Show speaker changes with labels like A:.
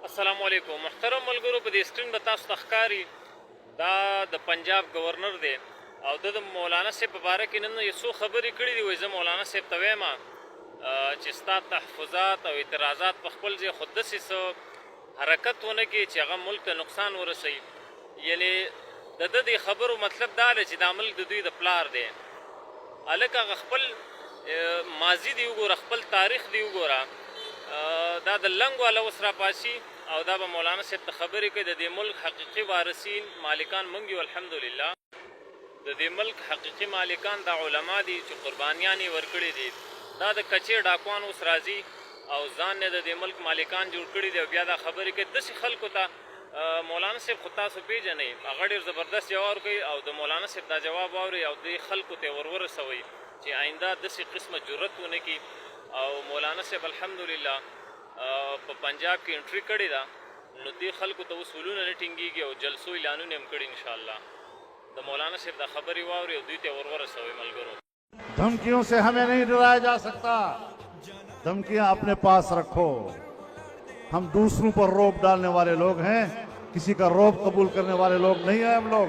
A: السلام علیکم محترم ملګرو. په دې سکرین به تاسو ته ښکاري دا د پنجاب گورنر دی او د مولانا صاحب په باره کې نن یو څو خبرې کړي دي. وایي زه مولانا صاحب ته وایم چې ستا تحفظات او اعتراضات په خپل ځای خو داسې څه حرکت ونه کړي چې هغه ملک ته نقصان ورسوي. یعنې د دې خبرو مطلب دا دی چې دا ملک د دوی د پلار دی. هلکه هغه خپل ماضي دی وګوره، خپل تاریخ دی وګوره. دا د لنګ والا اوس راپاسي او دا به مولانا صاحب ته خبرې کوي. د دې ملک حقیقي وارثین مالکان موږ یو الحمدلله. د دې ملک حقیقي مالکان دا علما دي چې قربانیان یې ورکړي دي. دا د کچې ډاکوان اوس راځي او ځان یې د دې ملک مالکان جوړ کړي دي او بیا دا خبرې کوي. داسې خلکو ته مولانا صاحب خو تاسو پیژنئ، هغه ډېر زبردست جواب کوي او د مولانا صاحب دا جواب واورئ او دې خلکو ته یې ورسوئ چې آینده داسې قسمه جرأت ونه کړي. او مولانا صاحب الحمدلله په پنجاب کې انټري کړې ده، نو دې خلکو ته اوس ولونه نه ټینګېږي او جلسو اعلانونه هم کړي. انشاءالله د مولانا صاحب دا خبرې واوري او دوی ته ورسوئ. ملګرو،
B: धमकियों से हमें नहीं डराया जा सकता। धमकियां अपने पास रखो। हम दूसरों पर रौब डालने वाले लोग हैं, किसी का रौब कबूल करने वाले लोग नहीं हैं हम लोग।